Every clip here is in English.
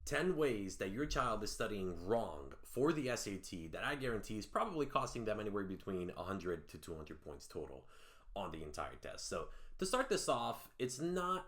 10 ways that your child is studying wrong for the SAT that I guarantee is probably costing them anywhere between 100 to 200 points total on the entire test. So to start this off, it's not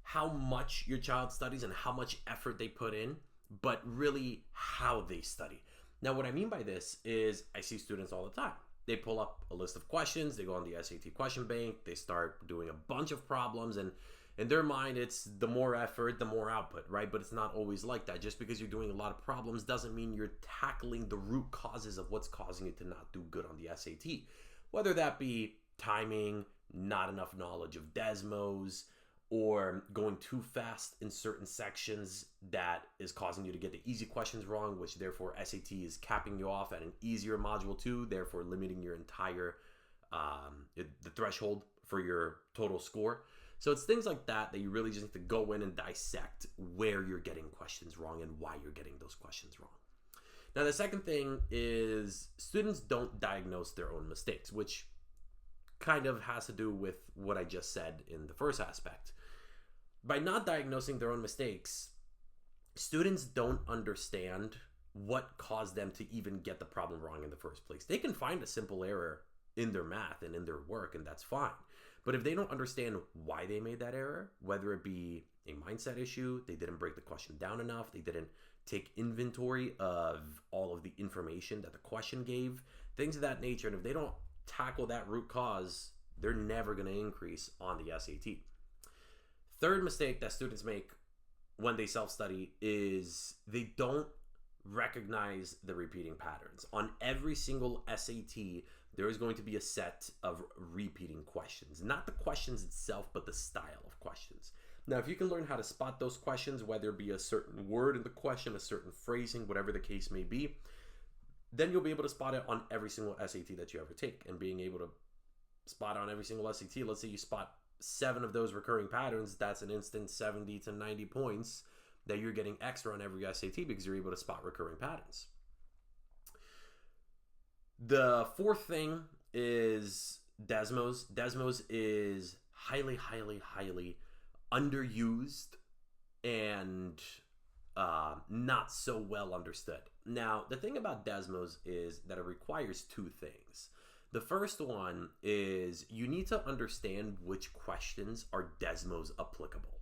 how much your child studies and how much effort they put in, but really how they study. Now, what I mean by this is I see students all the time. They pull up a list of questions, they go on the SAT question bank, they start doing a bunch of problems, and in their mind, it's the more effort, the more output, right? But it's not always like that. Just because you're doing a lot of problems doesn't mean you're tackling the root causes of what's causing you to not do good on the SAT. Whether that be timing, not enough knowledge of Desmos, or going too fast in certain sections that is causing you to get the easy questions wrong, which therefore SAT is capping you off at an easier module 2, therefore limiting your entire, the threshold for your total score. So it's things like that you really just need to go in and dissect where you're getting questions wrong and why you're getting those questions wrong. Now, the second thing is students don't diagnose their own mistakes, which kind of has to do with what I just said in the first aspect. By not diagnosing their own mistakes, students don't understand what caused them to even get the problem wrong in the first place. They can find a simple error in their math and in their work, and that's fine. But if they don't understand why they made that error, whether it be a mindset issue, they didn't break the question down enough, they didn't take inventory of all of the information that the question gave, things of that nature, and if they don't tackle that root cause, they're never going to increase on the SAT. Third mistake that students make when they self-study is they don't recognize the repeating patterns. On every single SAT, there is going to be a set of repeating questions. Not the questions itself, but the style of questions. Now, if you can learn how to spot those questions, whether it be a certain word in the question, a certain phrasing, whatever the case may be, then you'll be able to spot it on every single SAT that you ever take. And being able to spot on every single SAT, let's say you spot 7 of those recurring patterns, that's an instant 70 to 90 points that you're getting extra on every SAT because you're able to spot recurring patterns. The fourth thing is Desmos. Desmos is highly, highly, highly underused and not so well understood. Now, the thing about Desmos is that it requires 2 things. The first one is you need to understand which questions are Desmos applicable,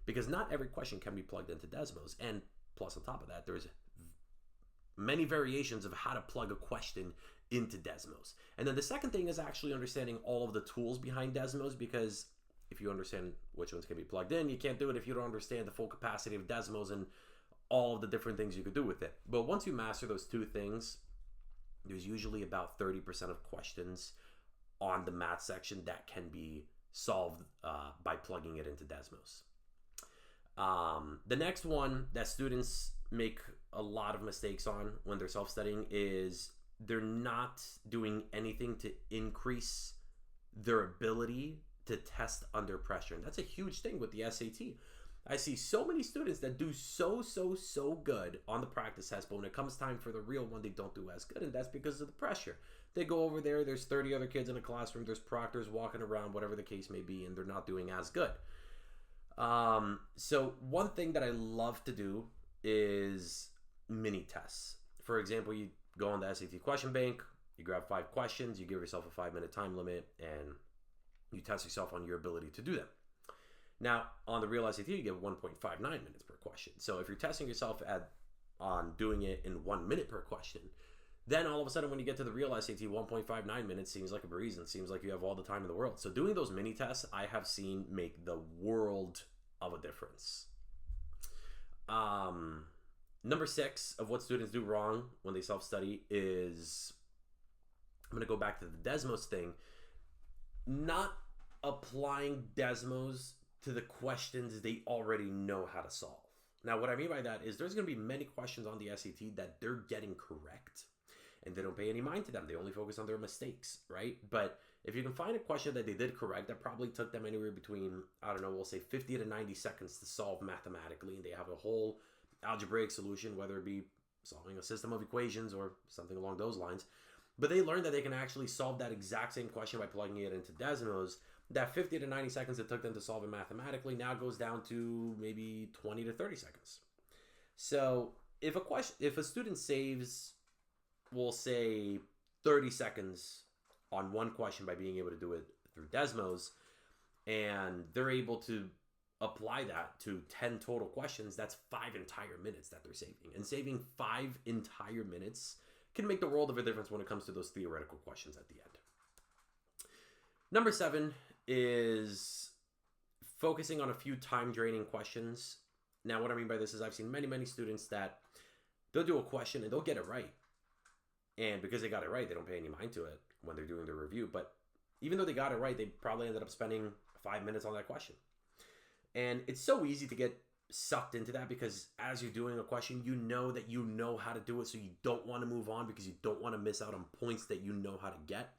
because not every question can be plugged into Desmos. And plus, on top of that, there's many variations of how to plug a question into Desmos. And then the second thing is actually understanding all of the tools behind Desmos, because if you understand which ones can be plugged in, you can't do it if you don't understand the full capacity of Desmos and all of the different things you could do with it. But once you master those 2 things, there's usually about 30% of questions on the math section that can be solved by plugging it into Desmos. The next one that students make a lot of mistakes on when they're self-studying is they're not doing anything to increase their ability to test under pressure. And that's a huge thing with the SAT. I see so many students that do so good on the practice test, but when it comes time for the real one, they don't do as good, and that's because of the pressure. They go over there, there's 30 other kids in a classroom, there's proctors walking around, whatever the case may be, and they're not doing as good. So one thing that I love to do is mini tests. For example, you go on the SAT question bank, you grab 5 questions, you give yourself a 5-minute time limit, and you test yourself on your ability to do them. Now, on the real SAT, you get 1.59 minutes per question. So if you're testing yourself on doing it in 1 minute per question, then all of a sudden when you get to the real SAT, 1.59 minutes seems like a breeze and seems like you have all the time in the world. So doing those mini tests, I have seen make the world of a difference. Number 6 of what students do wrong when they self-study is, I'm going to go back to the Desmos thing, not applying Desmos to the questions they already know how to solve. Now, what I mean by that is there's going to be many questions on the SAT that they're getting correct, and they don't pay any mind to them. They only focus on their mistakes, right? But if you can find a question that they did correct, that probably took them anywhere between, I don't know, we'll say 50 to 90 seconds to solve mathematically, and they have a whole algebraic solution, whether it be solving a system of equations or something along those lines. But they learned that they can actually solve that exact same question by plugging it into Desmos. That 50 to 90 seconds it took them to solve it mathematically now goes down to maybe 20 to 30 seconds. So if a student saves, we'll say 30 seconds on one question by being able to do it through Desmos, and they're able to apply that to 10 total questions, that's 5 entire minutes that they're saving. And saving 5 entire minutes can make the world of a difference when it comes to those theoretical questions at the end. Number 7 is focusing on a few time-draining questions. Now, what I mean by this is I've seen many students that they'll do a question and they'll get it right. And because they got it right, they don't pay any mind to it when they're doing the review. But even though they got it right, they probably ended up spending 5 minutes on that question. And it's so easy to get sucked into that because as you're doing a question, you know that you know how to do it, so you don't want to move on because you don't want to miss out on points that you know how to get.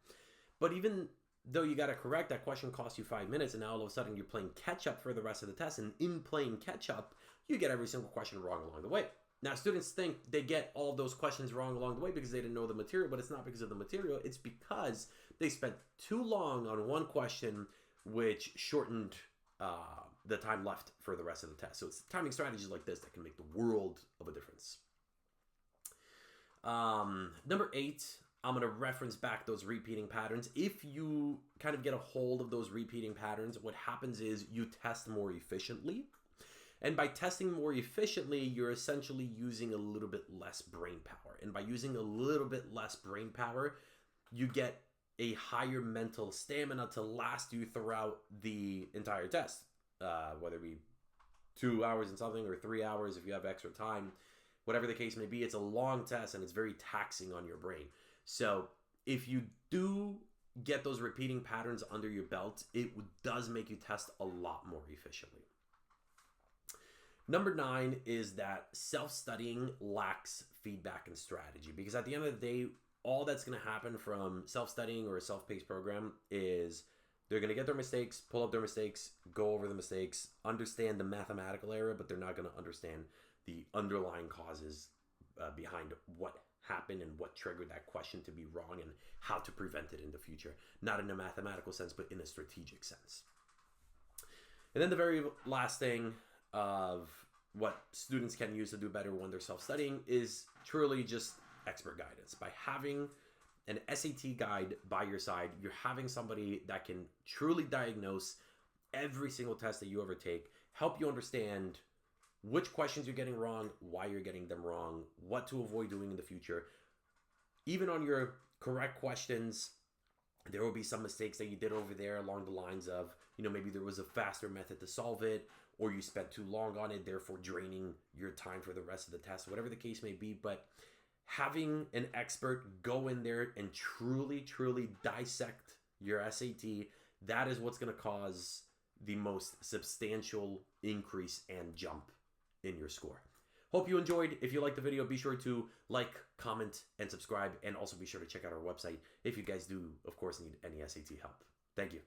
But even though you got it correct, that question cost you 5 minutes, and now all of a sudden you're playing catch up for the rest of the test. And in playing catch up, you get every single question wrong along the way. Now, students think they get all of those questions wrong along the way because they didn't know the material, but it's not because of the material. It's because they spent too long on one question, which shortened the time left for the rest of the test. So it's timing strategies like this that can make the world of a difference. Number 8, I'm going to reference back those repeating patterns. If you kind of get a hold of those repeating patterns, what happens is you test more efficiently. And by testing more efficiently, you're essentially using a little bit less brain power. And by using a little bit less brain power, you get a higher mental stamina to last you throughout the entire test. Whether it be 2 hours and something or 3 hours if you have extra time, whatever the case may be, it's a long test and it's very taxing on your brain. So if you do get those repeating patterns under your belt, it does make you test a lot more efficiently. Number 9 is that self-studying lacks feedback and strategy, because at the end of the day, all that's going to happen from self-studying or a self-paced program is they're going to get their mistakes, pull up their mistakes, go over the mistakes, understand the mathematical error, but they're not going to understand the underlying causes behind what happened and what triggered that question to be wrong and how to prevent it in the future. Not in a mathematical sense, but in a strategic sense. And then the very last thing of what students can use to do better when they're self-studying is truly just expert guidance. By having an SAT guide by your side, you're having somebody that can truly diagnose every single test that you ever take, help you understand which questions you're getting wrong, why you're getting them wrong, what to avoid doing in the future. Even on your correct questions, there will be some mistakes that you did over there along the lines of, maybe there was a faster method to solve it, or you spent too long on it, therefore draining your time for the rest of the test, whatever the case may be. But having an expert go in there and truly dissect your SAT, that is what's going to cause the most substantial increase and jump in your score. Hope you enjoyed. If you liked the video, be sure to like, comment, and subscribe. And also be sure to check out our website if you guys do, of course, need any SAT help. Thank you.